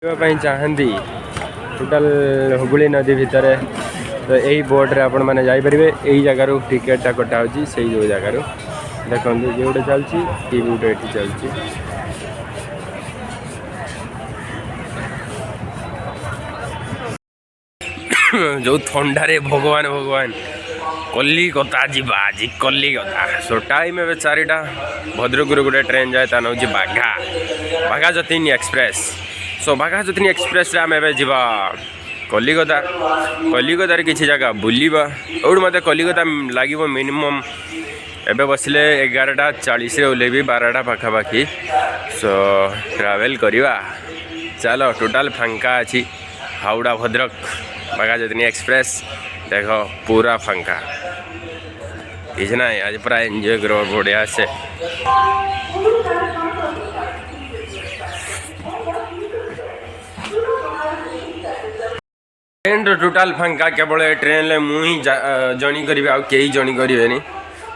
चाहती टोटाल हुगुली नदी भितर तो यही बोट्रे आपण मैंने जापर यही जगार टिकेटा कटा से जो जगार देखो ये गोटे चलती ये गोटे ये चलती जो थंडारे भगवान भगवान कलिकता जीवा आज कलिकता सो टाइम ए 4टा भद्रक गोटे ट्रेन जाए ता नौ बाघा बाघा जतीन एक्सप्रेस सो बाघा जतीन एक्सप्रेस आम ए जा कलिकता कलिकतार किसी जगह बुलवा और मत कलिकता लगे मिनिमम एबे बसले 11:40 ओल्लेबी 12टा पाखापाखि सो ट्रावेल करवा चलो टोटाल फांका अच्छी हावड़ा भद्रक बाघा जतीन एक्सप्रेस देख पूरा फांका किसी ना आज पूरा एंजॉय करो बढ़िया से ट्रेन टोटाल फांका केवल ट्रेन मुझी जनी करी आ कई जनी करें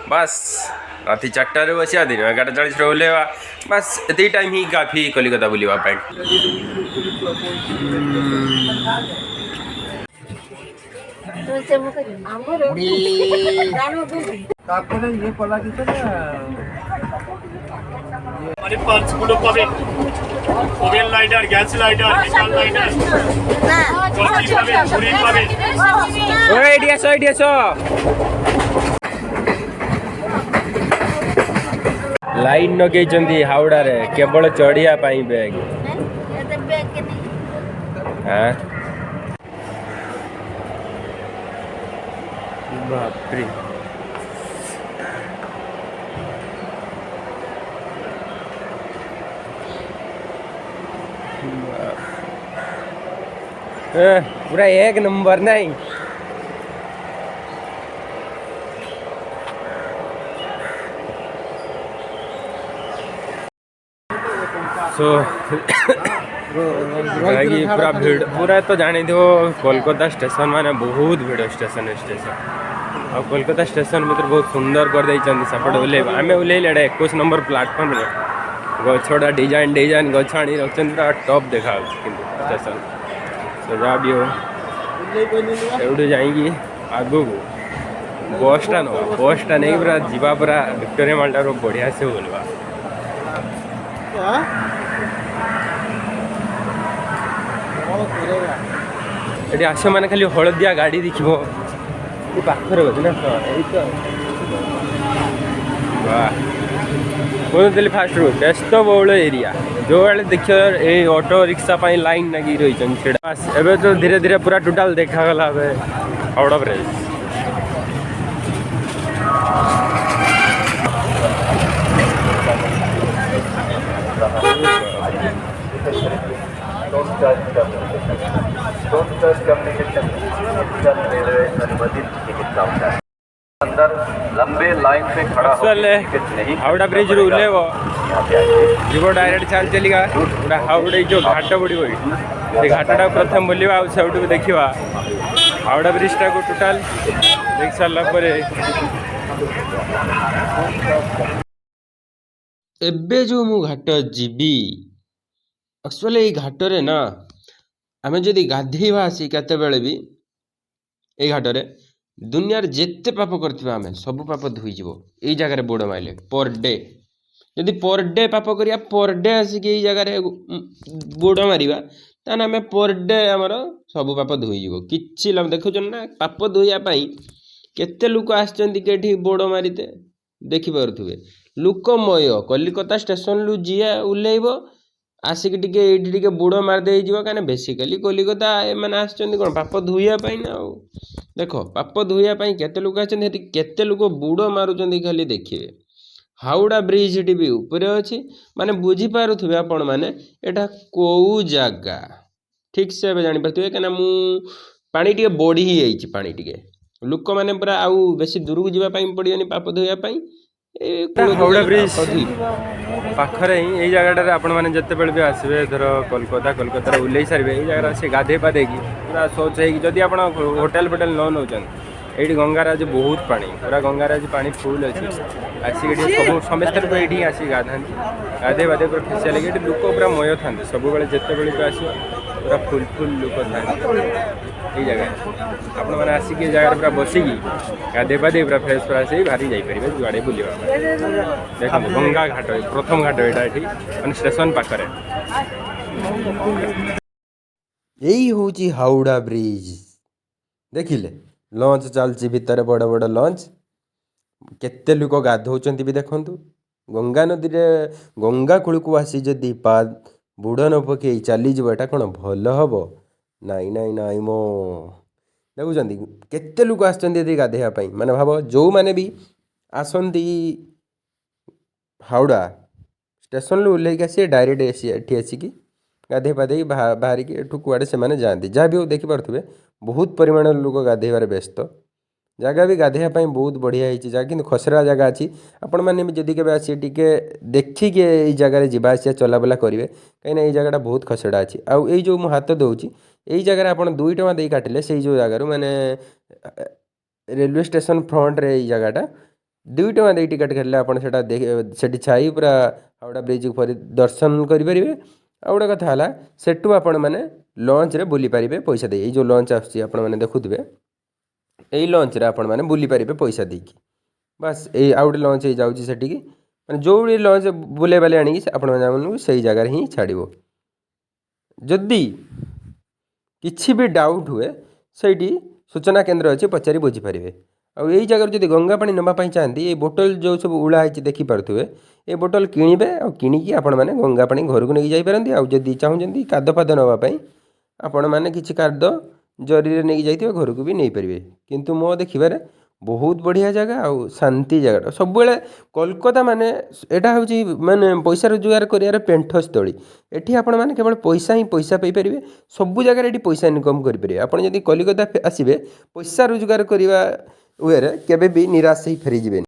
बस राति 4टार बसिया दिन 11:40 ओल्लेवा बस ये टाइम ही काफी Kolkata बुलवाई oven lighter gas lighter metal lighter line नगे हावड़ा रे केवल चढ़िया बैग हाँ बापरे पूरा एक नंबर नहीं सो पूरा भीड़ पूरा तो जानी थो कोलकाता स्टेशन माने बहुत भीड़ स्टेशन आ कोलकाता स्टेशन भर बहुत सुंदर कर दे सेपटे ओल्ले आम ओल्ले 21 नंबर प्लाटफर्म गछड़ा डिजाइन डिजाइन गछ आनी रखते पूरा टॉप देखा स्टेशन सो जहाँ भी हो एवढे जाइए आगू बसटा ना बसटा नहीं पूरा जीवा पूरा विक्टोरिया मॉल बढ़िया से बोलवा ये आस मैंने खाली हलदिया गाड़ी देखो पाखरे बोधे ना कहते फास्ट व्यस्त बहुल एरिया जो बेले देख ये ऑटो रिक्शा लाइन लगी रही बस एवं तो धीरे धीरे पूरा टोटाल देखागला हावड़ा ब्रिज अंदर लंबे लाइन पे खड़ा हावड़ा ब्रिज रू ले जीव डायरेक्ट चल चलिगा पूरा हावड़ा जो घाट पड़ो ये घाटा प्रथम बुलवा सब देखा हावड़ा ब्रिजटा को टोटाल देख सारा पर एबे जो मु घाट जीवी एक्चुअली ये घाटरे ना आम जदि गाधेवा आसी केते बेले भी ये घाटरे दुनियार जेते पाप करथिबा आमे सब पाप धोईजिवो एई जगह रे बोर्ड माइले पर डे यदि पर डे पाप करिया पर डे आसिक एई जगह रे बोर्ड मारिबा ताने आमे पर डे हमर सब पाप धोईजिवो किछि लम देखुछन ना पाप धोइया पई केते लोक आछचंदी केठी बोर्ड मारिते देखि पारुथुबे लोकमय कलिकता स्टेशन लु जिया उल्लेइबो आसिक टिके एठी टिके बुड़ मार दे जीव कहीं बेसिकली कलिकता एम आसचंदी कोन पाप धोइया पई ना देख पाप धोइया पई केते लोक आछंदी केते लोक बुड़ मारुचंदी खाली देखिए हावड़ा ब्रिज टी भी ऊपर अच्छी माने बुझी पारुथुबे आपण माने एटा को जगह ठीक से जानि पारुथुबे कना मु पानी टिके बढ़ी ही जाईची पानी टिके लोक माने पूरा आउ बेसी दूर को जीवा पई पड़ियोनी पाप धोइया पई हावड़ा ब्रिज पाखरे ही यही जगह आपण मैंने जिते बड़े भी आसवे धर कोलकाता ओल्लई सारे ये जगह से गाधे पाधे पूरा शौच होगी जदि आप होटेल फोटेल न नौ ये गंगार आज बहुत पानी पूरा गंगार आज पानी फुल अच्छी आसिक सब समस्त ये आसिक गाधा गाधे बाधे पूरा फेसिया लगे लोक पूरा मय था सब जिते बड़े तो आस पूरा फुल फुल लोक था ये जगह आपण मैंने आसिक ये जगह पूरा बसिकी गाधे पाधे पूरा फ्रेश फ्राश हो बाहरी जापरेंगे जुआड़े बुलवा देखो गंगा घाट प्रथम घाट यहाँ ये मैंने स्टेशन पाखे यही हूँ हावड़ा ब्रिज देखिले लंच चलती भितर बड़ बड़ लंच केते लोक गाधौଛନ୍ତି भी देखंतु गंगा नदी रे गंगा कूल को आसी जदि पाद बुड़ न पकई चली जीव एटा कौन भल हम नाई नाई नाई मो देखुं केते लोक आसछन्ती गाधेया माने भाव जो माने भी आसंती हावड़ा स्टेशन रू ओह्लैक आसी डायरेक्ट एठी आसिकी गाधे पाधे बाहर की एठू कुआड़े से जाती जहाँ भी देखिपे बहुत परिमाण लोक गाधेबार व्यस्त जगह भी गाधेया बहुत बढ़िया होती जगह कि खसरा जगह अच्छी आपण मैंने जदि के आसी टे देखिके ये जगह जावास चलाबुला करेंगे कहीं जगह बहुत खसड़ा अच्छी आउ ये जो हाथ दूची यही जगह आप 2 टଙ୍କା दे काटिले से जो जगार मैंने रेलवे स्टेशन फ्रंट रे जगहटा 2 टଙ୍କା दे टिकट काटिले आप से छाई पूरा हावड़ा ब्रिज पर दर्शन करेंगे आउ गोटे कथा है सेठू आपण मैंने लंच रे बुली पारे पैसा दे जो लंच आपने देखुवे यही लंच रे आपण मैंने बुली पारे पैसा देकी बस ये आउ गोटे लंच हो जाऊँगी सेठिकी मैंने जो भी लंच बुले बाले आनी आपण से जगार ही छाड़ जदि किसी भी डाउट हुए सही सूचना केन्द्र अच्छे पचारि बुझीपारे आउ यही जगह जब गंगा पानी नवाई चाहती ये बोतल जो सब उड़ा देखिपे ये बोतल किणवे आ किणिकी आपण मैंने गंगा पानी घर को नहीं जापारती आउ जदि चाहूँगी काद फाद नापी आपण मैंने किसी काद जरी नहीं जाइए घर को भी नहीं पारे किंतु मो देखिबार बहुत बढ़िया जगह आउ शांति जगह सब कोलकाता माने एटा हूँ माने पैसा रोजगार कर पेंठस्थली एठी आपण मैंने केवल पैसा ही पैसा पाइपर सब जगह ये पैसा इनकम करेंगे आप जब कलिकता आसबे पैसा रोजगार करने वे केवे भी निराश ही फेरीजे।